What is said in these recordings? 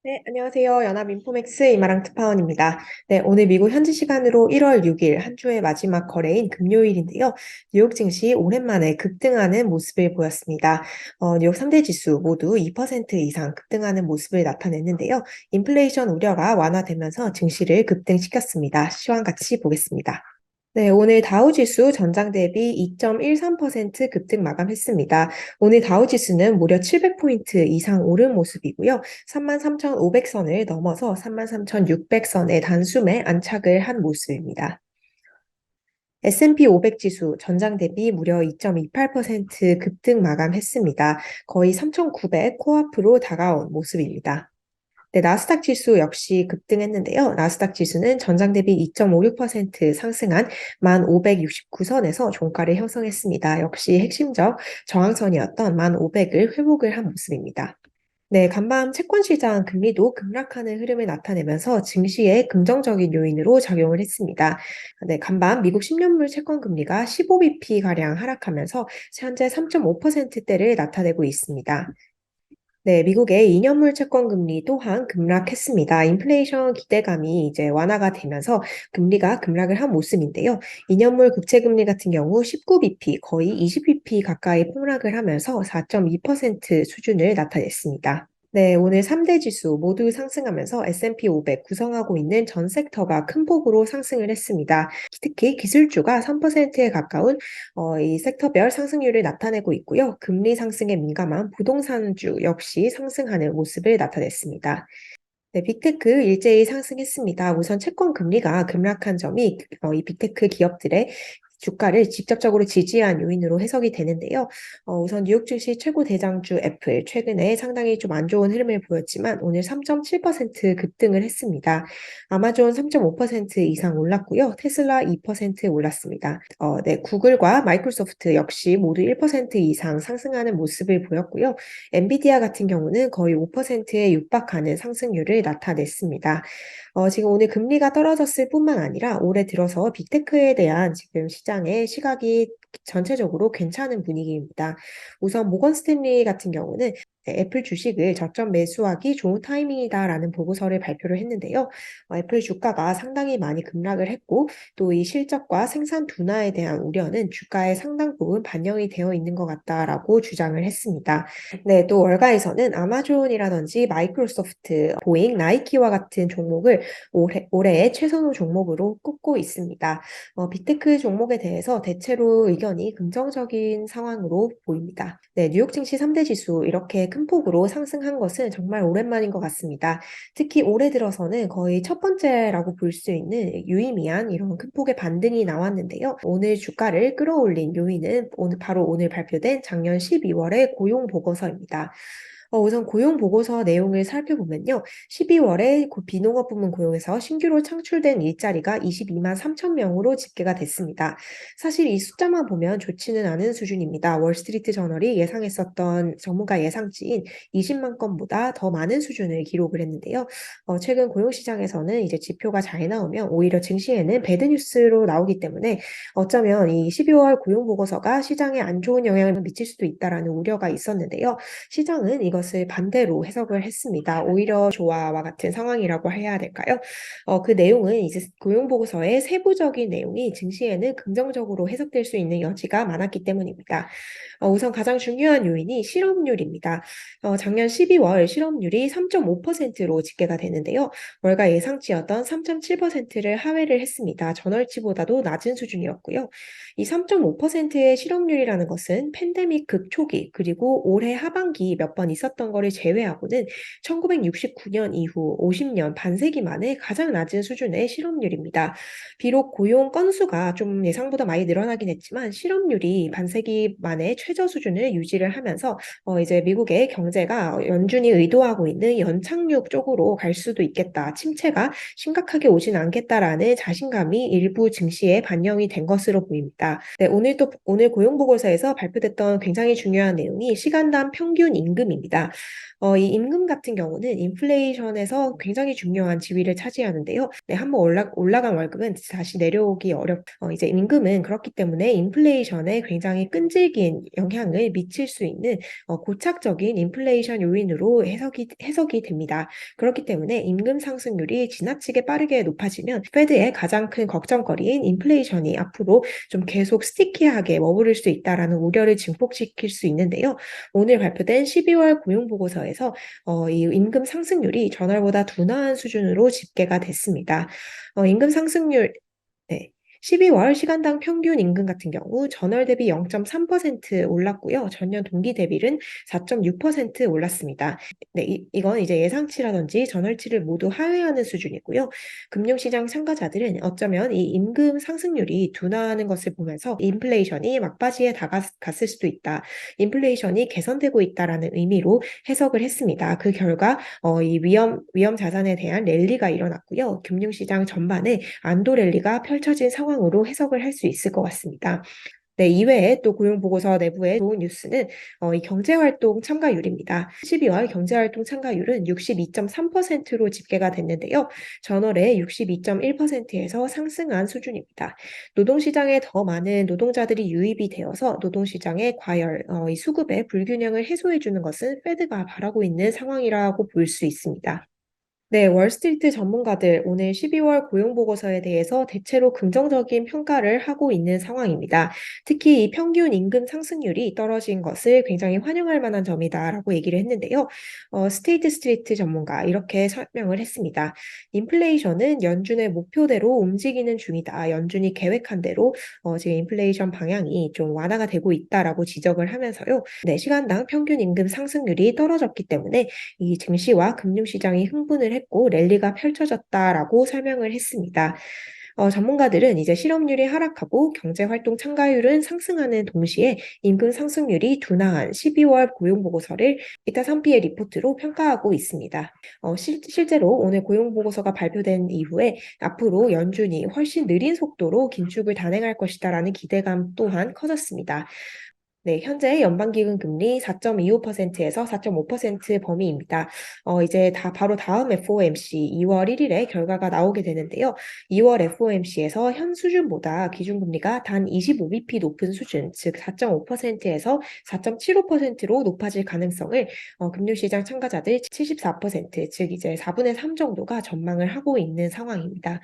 네, 안녕하세요. 연합인포맥스 이마랑 특파원입니다. 네, 오늘 미국 현지 시간으로 1월 6일 한 주의 마지막 거래인 금요일인데요. 뉴욕 증시 오랜만에 급등하는 모습을 보였습니다. 뉴욕 3대 지수 모두 2% 이상 급등하는 모습을 나타냈는데요. 인플레이션 우려가 완화되면서 증시를 급등시켰습니다. 시황 같이 보겠습니다. 네, 오늘 다우지수 전장 대비 2.13% 급등 마감했습니다. 오늘 다우지수는 무려 700포인트 이상 오른 모습이고요. 33,500선을 넘어서 33,600선의 단숨에 안착을 한 모습입니다. S&P 500 지수 전장 대비 무려 2.28% 급등 마감했습니다. 거의 3,900 코앞으로 다가온 모습입니다. 네, 나스닥 지수 역시 급등했는데요. 나스닥 지수는 전장 대비 2.56% 상승한 1,569선에서 종가를 형성했습니다. 역시 핵심적 저항선이었던 1,500을 회복을 한 모습입니다. 네, 간밤 채권 시장 금리도 급락하는 흐름을 나타내면서 증시에 긍정적인 요인으로 작용을 했습니다. 네, 간밤 미국 10년물 채권 금리가 15bp 가량 하락하면서 현재 3.5%대를 나타내고 있습니다. 네, 미국의 2년물 채권 금리 또한 급락했습니다. 인플레이션 기대감이 이제 완화가 되면서 금리가 급락을 한 모습인데요. 2년물 국채 금리 같은 경우 19bp, 거의 20bp 가까이 폭락을 하면서 4.2% 수준을 나타냈습니다. 네, 오늘 3대 지수 모두 상승하면서 S&P 500 구성하고 있는 전 섹터가 큰 폭으로 상승을 했습니다. 특히 기술주가 3%에 가까운 이 섹터별 상승률을 나타내고 있고요. 금리 상승에 민감한 부동산주 역시 상승하는 모습을 나타냈습니다. 네, 빅테크 일제히 상승했습니다. 우선 채권 금리가 급락한 점이 이 빅테크 기업들의 주가를 직접적으로 지지한 요인으로 해석이 되는데요. 우선 뉴욕 증시 최고 대장주 애플 최근에 상당히 좀 안 좋은 흐름을 보였지만 오늘 3.7% 급등을 했습니다. 아마존 3.5% 이상 올랐고요. 테슬라 2% 올랐습니다. 네, 구글과 마이크로소프트 역시 모두 1% 이상 상승하는 모습을 보였고요. 엔비디아 같은 경우는 거의 5%에 육박하는 상승률을 나타냈습니다. 지금 오늘 금리가 떨어졌을 뿐만 아니라 올해 들어서 빅테크에 대한 지금 시장의 시각이 전체적으로 괜찮은 분위기입니다. 우선 모건 스탠리 같은 경우는 애플 주식을 저점 매수하기 좋은 타이밍이다라는 보고서를 발표를 했는데요. 애플 주가가 상당히 많이 급락을 했고 또 이 실적과 생산 둔화에 대한 우려는 주가에 상당 부분 반영이 되어 있는 것 같다라고 주장을 했습니다. 네, 또 월가에서는 아마존이라든지 마이크로소프트, 보잉, 나이키와 같은 종목을 올해의 최선호 종목으로 꼽고 있습니다. 빅테크 종목에 대해서 대체로 의견이 긍정적인 상황으로 보입니다. 네, 뉴욕 증시 3대 지수 이렇게 큰 폭으로 상승한 것은 정말 오랜만인 것 같습니다. 특히 올해 들어서는 거의 첫 번째라고 볼 수 있는 유의미한 이런 큰 폭의 반등이 나왔는데요. 오늘 주가를 끌어올린 요인은 오늘 발표된 작년 12월의 고용 보고서입니다. 우선 고용 보고서 내용을 살펴보면요. 12월에 비농업 부문 고용에서 신규로 창출된 일자리가 22만 3천 명으로 집계가 됐습니다. 사실 이 숫자만 보면 좋지는 않은 수준입니다. 월스트리트 저널이 예상했었던 전문가 예상치인 20만 건보다 더 많은 수준을 기록을 했는데요. 최근 고용 시장에서는 이제 지표가 잘 나오면 오히려 증시에는 배드 뉴스로 나오기 때문에 어쩌면 이 12월 고용 보고서가 시장에 안 좋은 영향을 미칠 수도 있다라는 우려가 있었는데요. 시장은 이것을 반대로 해석을 했습니다. 오히려 조화와 같은 상황이라고 해야 될까요? 그 내용은 이제 고용보고서의 세부적인 내용이 증시에는 긍정적으로 해석될 수 있는 여지가 많았기 때문입니다. 우선 가장 중요한 요인이 실업률입니다. 작년 12월 실업률이 3.5%로 집계가 되는데요. 월가 예상치였던 3.7%를 하회를 했습니다. 전월치보다도 낮은 수준이었고요. 이 3.5%의 실업률이라는 것은 팬데믹 극초기 그리고 올해 하반기 몇 번 있었던 거를 제외하고는 1969년 이후 50년 반세기 만에 가장 낮은 수준의 실업률입니다. 비록 고용 건수가 좀 예상보다 많이 늘어나긴 했지만 실업률이 반세기 만에 최저 수준을 유지를 하면서 이제 미국의 경제가 연준이 의도하고 있는 연착륙 쪽으로 갈 수도 있겠다. 침체가 심각하게 오진 않겠다라는 자신감이 일부 증시에 반영이 된 것으로 보입니다. 네, 오늘 고용 보고서에서 발표됐던 굉장히 중요한 내용이 시간당 평균 임금입니다. 이 임금 같은 경우는 인플레이션에서 굉장히 중요한 지위를 차지하는데요. 네, 한번 올라간 월급은 다시 내려오기 이제 임금은 그렇기 때문에 인플레이션에 굉장히 끈질긴 영향을 미칠 수 있는 고착적인 인플레이션 요인으로 해석이 됩니다. 그렇기 때문에 임금 상승률이 지나치게 빠르게 높아지면 페드의 가장 큰 걱정거리인 인플레이션이 앞으로 좀 계속 스티키하게 머무를 수 있다라는 우려를 증폭시킬 수 있는데요. 오늘 발표된 12월 고용보고서에서 이 임금 상승률이 전월보다 둔화한 수준으로 집계가 됐습니다. 임금 상승률, 네. 12월 시간당 평균 임금 같은 경우 전월 대비 0.3% 올랐고요. 전년 동기 대비는 4.6% 올랐습니다. 네, 이건 이제 예상치라든지 전월치를 모두 하회하는 수준이고요. 금융시장 참가자들은 어쩌면 이 임금 상승률이 둔화하는 것을 보면서 인플레이션이 막바지에 다가갔을 수도 있다. 인플레이션이 개선되고 있다라는 의미로 해석을 했습니다. 그 결과 이 위험 자산에 대한 랠리가 일어났고요. 금융시장 전반에 안도 랠리가 펼쳐진 상황으로 해석을 할 수 있을 것 같습니다. 네, 이외에 또 고용보고서 내부의 좋은 뉴스는 이 경제활동 참가율입니다. 12월 경제활동 참가율은 62.3%로 집계가 됐는데요. 전월에 62.1%에서 상승한 수준입니다. 노동시장에 더 많은 노동자들이 유입이 되어서 노동시장의 과열, 이 수급의 불균형을 해소해주는 것은 페드가 바라고 있는 상황이라고 볼 수 있습니다. 네, 월스트리트 전문가들 오늘 12월 고용보고서에 대해서 대체로 긍정적인 평가를 하고 있는 상황입니다. 특히 이 평균 임금 상승률이 떨어진 것을 굉장히 환영할 만한 점이다라고 얘기를 했는데요. 스테이트 스트리트 전문가 이렇게 설명을 했습니다. 인플레이션은 연준의 목표대로 움직이는 중이다. 연준이 계획한 대로 지금 인플레이션 방향이 좀 완화가 되고 있다라고 지적을 하면서요. 네, 시간당 평균 임금 상승률이 떨어졌기 때문에 이 증시와 금융시장이 흥분을 했고 랠리가 펼쳐졌다라고 설명을 했습니다. 전문가들은 이제 실업률이 하락하고 경제활동 참가율은 상승하는 동시에 임금 상승률이 둔화한 12월 고용보고서를 이타 3P의 리포트로 평가하고 있습니다. 실제로 오늘 고용보고서가 발표된 이후에 앞으로 연준이 훨씬 느린 속도로 긴축을 단행할 것이다라는 기대감 또한 커졌습니다. 네, 현재 연방기금 금리 4.25%에서 4.5% 범위입니다. 이제 바로 다음 FOMC 2월 1일에 결과가 나오게 되는데요. 2월 FOMC에서 현 수준보다 기준금리가 단 25bp 높은 수준, 즉 4.5%에서 4.75%로 높아질 가능성을 금융시장 참가자들 74%, 즉 이제 4분의 3 정도가 전망을 하고 있는 상황입니다.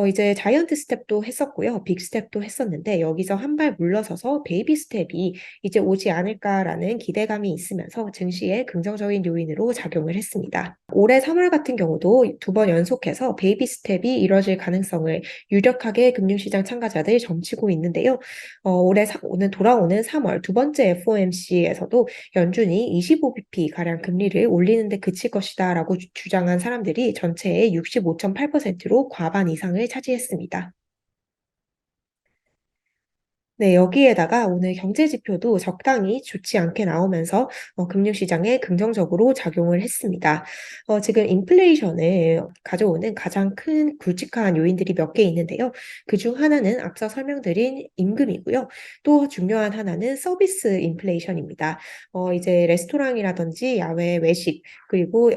이제 자이언트 스텝도 했었고요. 빅 스텝도 했었는데 여기서 한 발 물러서서 베이비 스텝이 이제 오지 않을까라는 기대감이 있으면서 증시에 긍정적인 요인으로 작용을 했습니다. 올해 3월 같은 경우도 2번 연속해서 베이비 스텝이 이뤄질 가능성을 유력하게 금융시장 참가자들 점치고 있는데요. 오늘 돌아오는 3월 두 번째 FOMC에서도 연준이 25bp 가량 금리를 올리는 데 그칠 것이다라고 주장한 사람들이 전체의 65.8%로 과반 이상을 차지했습니다. 네, 여기에다가 오늘 경제 지표도 적당히 좋지 않게 나오면서 금융시장에 긍정적으로 작용을 했습니다. 지금 인플레이션을 가져오는 가장 큰 굵직한 요인들이 몇 개 있는데요. 그중 하나는 앞서 설명드린 임금이고요. 또 중요한 하나는 서비스 인플레이션입니다. 이제 레스토랑이라든지 야외 외식 그리고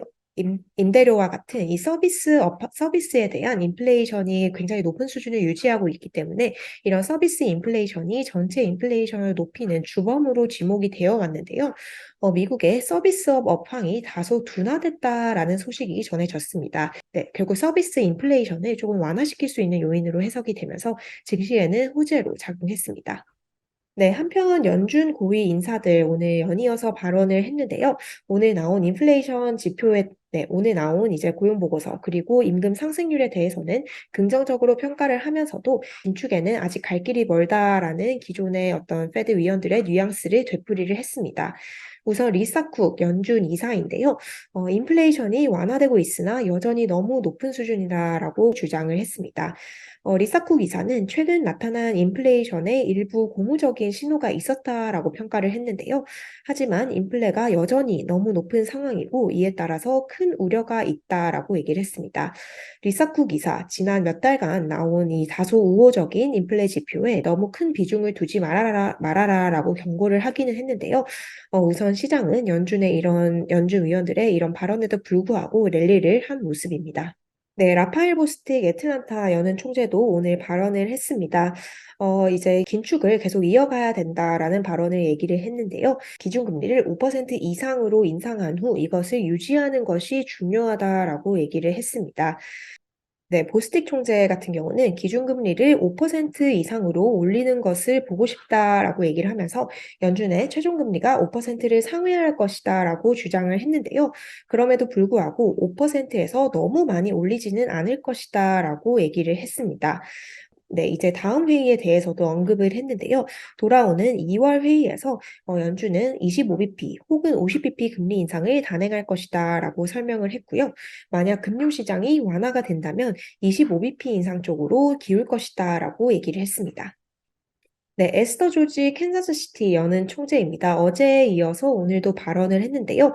임대료와 같은 이 서비스에 대한 인플레이션이 굉장히 높은 수준을 유지하고 있기 때문에 이런 서비스 인플레이션이 전체 인플레이션을 높이는 주범으로 지목이 되어 왔는데요. 미국의 서비스업 업황이 다소 둔화됐다라는 소식이 전해졌습니다. 네, 결국 서비스 인플레이션을 조금 완화시킬 수 있는 요인으로 해석이 되면서 증시에는 호재로 작용했습니다. 네, 한편 연준 고위 인사들 오늘 연이어서 발언을 했는데요. 오늘 나온 이제 고용보고서 그리고 임금 상승률에 대해서는 긍정적으로 평가를 하면서도 긴축에는 아직 갈 길이 멀다라는 기존의 어떤 페드 위원들의 뉘앙스를 되풀이를 했습니다. 우선 리사 쿡 연준 이사인데요. 인플레이션이 완화되고 있으나 여전히 너무 높은 수준이다라고 주장을 했습니다. 리사 쿡 이사는 최근 나타난 인플레이션에 일부 고무적인 신호가 있었다라고 평가를 했는데요. 하지만 인플레가 여전히 너무 높은 상황이고 이에 따라서 큰 우려가 있다라고 얘기를 했습니다. 리사 쿡 이사, 지난 몇 달간 나온 이 다소 우호적인 인플레 지표에 너무 큰 비중을 두지 말아라라고 경고를 하기는 했는데요. 우선 우선 시장은 연준 위원들의 이런 발언에도 불구하고 랠리를 한 모습입니다. 네, 라파엘 보스틱 애틀란타 연은 총재도 오늘 발언을 했습니다. 이제 긴축을 계속 이어가야 된다라는 발언을 얘기를 했는데요. 기준금리를 5% 이상으로 인상한 후 이것을 유지하는 것이 중요하다라고 얘기를 했습니다. 네, 보스틱 총재 같은 경우는 기준금리를 5% 이상으로 올리는 것을 보고 싶다라고 얘기를 하면서 연준의 최종금리가 5%를 상회할 것이다라고 주장을 했는데요. 그럼에도 불구하고 5%에서 너무 많이 올리지는 않을 것이다라고 얘기를 했습니다. 네, 이제 다음 회의에 대해서도 언급을 했는데요. 돌아오는 2월 회의에서 연준은 25bp 혹은 50bp 금리 인상을 단행할 것이다라고 설명을 했고요. 만약 금융시장이 완화가 된다면 25bp 인상 쪽으로 기울 것이다라고 얘기를 했습니다. 네, 에스더 조지 캔자스시티 여는 총재입니다. 어제에 이어서 오늘도 발언을 했는데요.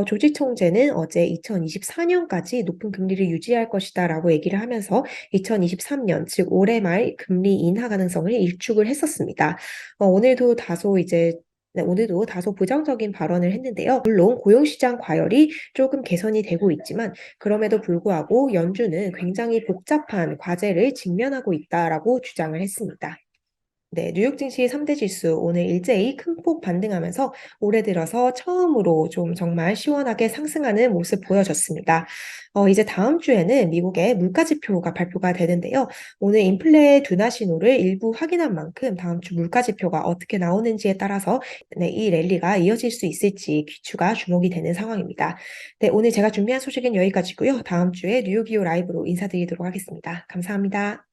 조지 총재는 어제 2024년까지 높은 금리를 유지할 것이다라고 얘기를 하면서 2023년, 즉 올해 말 금리 인하 가능성을 일축을 했었습니다. 오늘도 다소 이제 네, 오늘도 다소 부정적인 발언을 했는데요. 물론 고용시장 과열이 조금 개선이 되고 있지만 그럼에도 불구하고 연준은 굉장히 복잡한 과제를 직면하고 있다라고 주장을 했습니다. 네, 뉴욕 증시 3대 지수 오늘 일제히 큰 폭 반등하면서 올해 들어서 처음으로 좀 정말 시원하게 상승하는 모습 보여졌습니다. 이제 다음 주에는 미국의 물가 지표가 발표가 되는데요. 오늘 인플레 둔화 신호를 일부 확인한 만큼 다음 주 물가 지표가 어떻게 나오는지에 따라서 네, 이 랠리가 이어질 수 있을지 귀추가 주목이 되는 상황입니다. 네, 오늘 제가 준비한 소식은 여기까지고요. 다음 주에 뉴욕 기호 라이브로 인사드리도록 하겠습니다. 감사합니다.